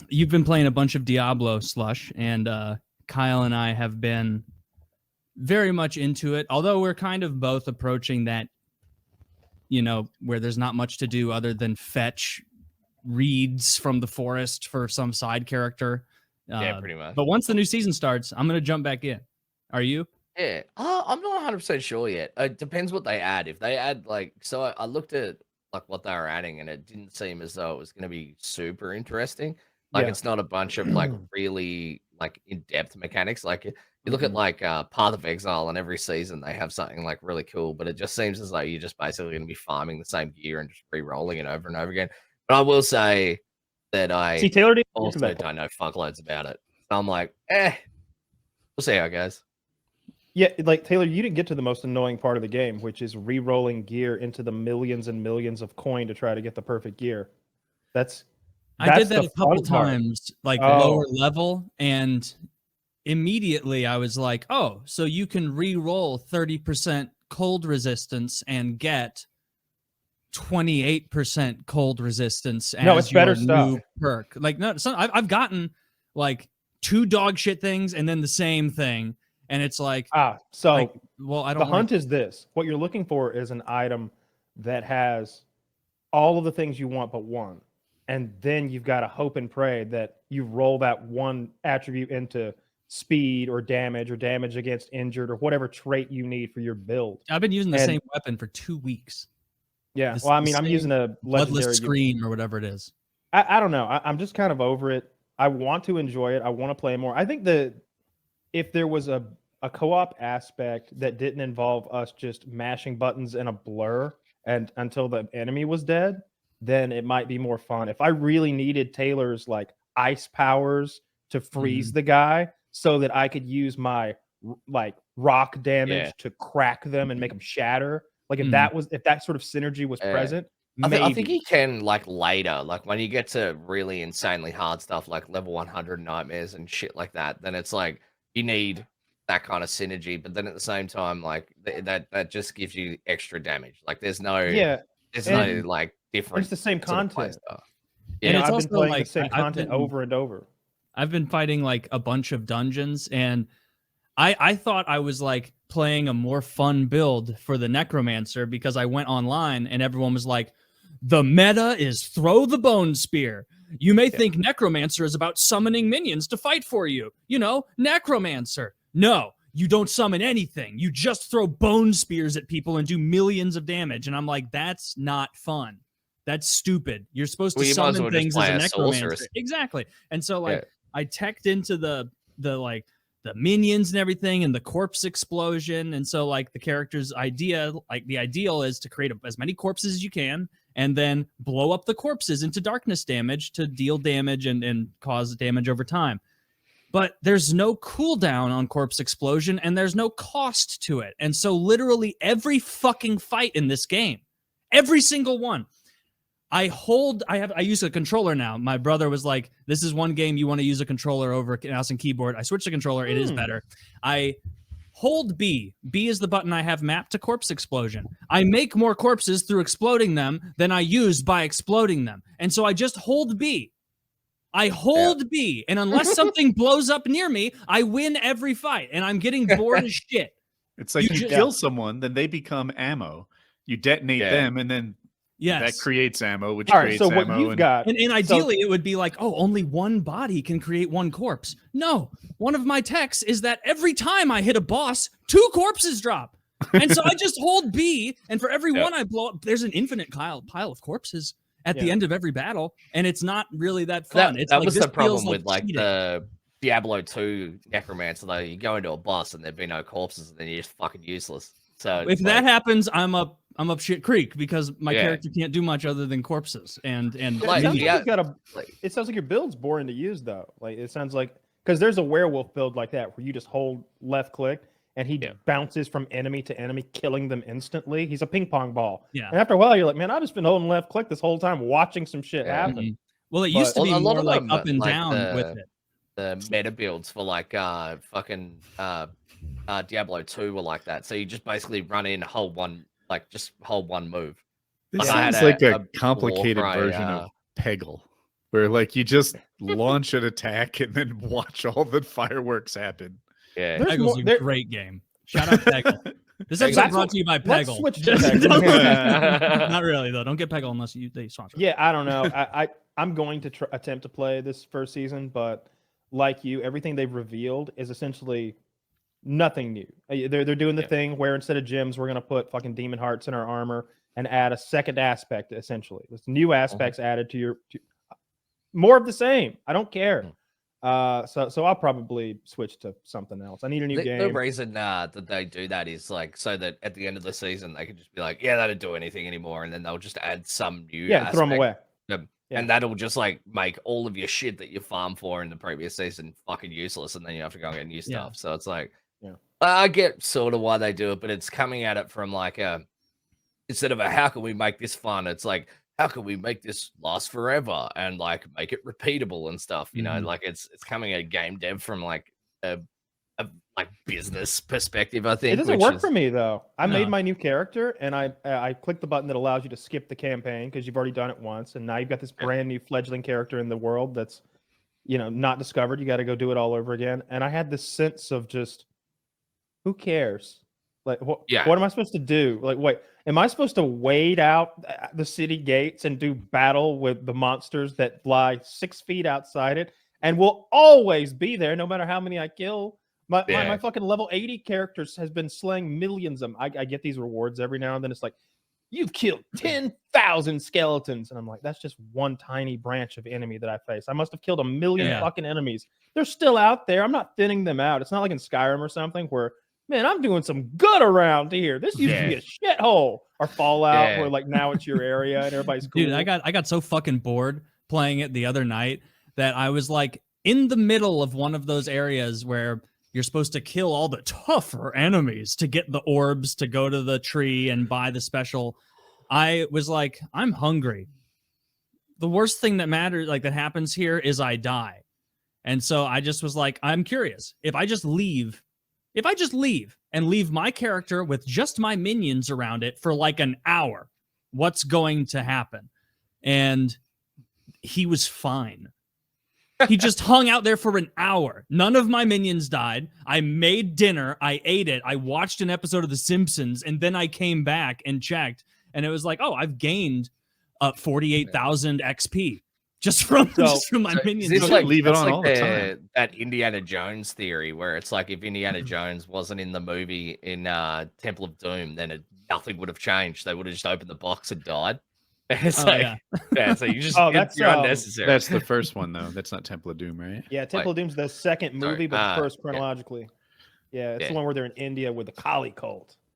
you've been playing a bunch of Diablo Slush, and Kyle and I have been very much into it. Although we're kind of both approaching that, where there's not much to do other than fetch reeds from the forest for some side character. Yeah, pretty much. But once the new season starts, I'm gonna jump back in. Are you? Yeah, I'm not 100% sure yet. It depends what they add. If they add I looked at like what they were adding, and it didn't seem as though it was going to be super interesting. Like Yeah. it's not a bunch of like really like in-depth mechanics. Like you look at Mhm. like Path of Exile, and every season they have something like really cool, but it just seems as though you're just basically going to be farming the same gear and just re-rolling it over and over again. But I will say that I See, Taylor didn't get to also that don't know fuckloads about it. So I'm like, we'll see how it goes. Yeah, like Taylor, you didn't get to the most annoying part of the game, which is re-rolling gear into the millions and millions of coin to try to get the perfect gear. I did that the a couple fun part. times, like Oh. lower level, and immediately I was like, oh, so you can re-roll 30% cold resistance and get 28% cold resistance as No, it's better your new stuff. perk. Like, no, I've gotten like 2 dog shit things and then the same thing, and it's like, So like, well, I the don't hunt is this. What you're looking for is an item that has all of the things you want but one. And then you've got to hope and pray that you roll that one attribute into speed or damage against injured or whatever trait you need for your build. I've been using the And- same weapon for 2 weeks. Yeah. This- Well, I the mean, I'm same using a Bloodless legendary. Scream or whatever it is. I don't know. I'm just kind of over it. I want to enjoy it. I want to play more. I think that if there was a co-op aspect that didn't involve us just mashing buttons in a blur and until the enemy was dead, then it might be more fun. If I really needed Taylor's like ice powers to freeze the guy so that I could use my like rock damage to crack them and make them shatter, like if that sort of synergy was present, I think he can like later, like when you get to really insanely hard stuff like level 100 nightmares and shit like that, then it's like you need that kind of synergy. But then at the same time, like that just gives you extra damage. Like there's no like different. It's the same content. Stuff. And it's I've also been playing like the same content over and over. I've been fighting like a bunch of dungeons, and I thought I was like playing a more fun build for the Necromancer because I went online and everyone was like, the meta is throw the bone spear. You may think Necromancer is about summoning minions to fight for you. Necromancer. No, you don't summon anything. You just throw bone spears at people and do millions of damage. And I'm like, that's not fun. That's stupid. You're supposed to summon things as a Necromancer. Exactly. And so like I teched into the minions and everything and the corpse explosion. And so like the character's idea, like the ideal is to create as many corpses as you can and then blow up the corpses into darkness damage to deal damage and cause damage over time. But there's no cooldown on corpse explosion and there's no cost to it. And so literally every fucking fight in this game, every single one, I use a controller now. My brother was like, this is one game you want to use a controller over mouse and keyboard. I switched the controller. It is better. I hold B. B is the button I have mapped to corpse explosion. I make more corpses through exploding them than I use by exploding them. And so I just hold B. I hold B. And unless something blows up near me, I win every fight. And I'm getting bored as shit. It's like you kill someone, then they become ammo. You detonate them, and then that creates ammo, which creates ammo. What you've got, and ideally, it would be like, oh, only one body can create one corpse. No, one of my techs is that every time I hit a boss, 2 corpses drop. And so I just hold B, and for every one I blow up, there's an infinite pile of corpses at the end of every battle, and it's not really that fun. That was the problem with like the Diablo 2 Necromancer, though. You go into a boss and there'd be no corpses, and then you're just fucking useless. So if that happens, I'm up shit creek because my character can't do much other than corpses and like, it sounds like your build's boring to use though. Like it sounds like because there's a werewolf build like that where you just hold left click and he bounces from enemy to enemy, killing them instantly. He's a ping pong ball. Yeah. And after a while, you're like, man, I've just been holding left click this whole time, watching some shit happen. Well, it used to be more like up and down with it. The meta builds for like fucking Diablo 2 were like that. So you just basically run in, hold one move. This sounds like a complicated version of Peggle, where like you just launch an attack and then watch all the fireworks happen. Yeah, Peggle's a great game. Shout out Peggle. This episode brought to you by Let's Peggle. switch to Peggle. Not really though. Don't get Peggle unless they sponsor. Yeah, I don't know. I'm going to attempt to play this first season, but like you, everything they've revealed is essentially nothing new. They're doing the thing where instead of gems, we're gonna put fucking demon hearts in our armor and add a second aspect. Essentially, there's new aspects added to more of the same. I don't care. So I'll probably switch to something else. I need a new game. The reason that they do that is like so that at the end of the season they can just be like, yeah, they don't do anything anymore, and then they'll just add some new aspect. Throw them away. And that'll just like make all of your shit that you farmed for in the previous season fucking useless, and then you have to go and get new stuff. So it's like, I get sort of why they do it, but it's coming at it from like instead of how can we make this fun, it's like how can we make this last forever and like make it repeatable and stuff. You know, like it's coming at game dev from like a like business perspective. I think it doesn't work for me though. I made my new character and I clicked the button that allows you to skip the campaign because you've already done it once, and now you've got this brand new fledgling character in the world that's not discovered. You got to go do it all over again, and I had this sense of just who cares? Like what am I supposed to do? Like wait, am I supposed to wade out the city gates and do battle with the monsters that lie 6 feet outside it and will always be there no matter how many I kill? My fucking level 80 characters has been slaying millions of them. I get these rewards every now and then. It's like, you've killed 10,000 skeletons. And I'm like, that's just one tiny branch of enemy that I face. I must have killed 1 million fucking enemies. They're still out there. I'm not thinning them out. It's not like in Skyrim or something where, man, I'm doing some good around here. This used to be a shithole. Or Fallout where like now it's your area and everybody's cool. Dude, I got so fucking bored playing it the other night that I was like in the middle of one of those areas where you're supposed to kill all the tougher enemies to get the orbs to go to the tree and buy the special. I was like, I'm hungry. The worst thing that matters, like that happens here, is I die. And so I just was like, I'm curious. If I just leave and leave my character with just my minions around it for like an hour, what's going to happen? And he was fine. He just hung out there for an hour. None of my minions died. I made dinner. I ate it. I watched an episode of The Simpsons, and then I came back and checked, and it was like, oh, I've gained 48,000 XP just from my minions. It's like leave it on all the time. That Indiana Jones theory, where it's like if Indiana Jones wasn't in the movie in Temple of Doom, then nothing would have changed. They would have just opened the box and died. It's so you just you're unnecessary. That's the first one though. That's not Temple of Doom, right? Yeah, Temple of Doom's the second movie, but the first chronologically. Yeah, it's the one where they're in India with the Kali cult.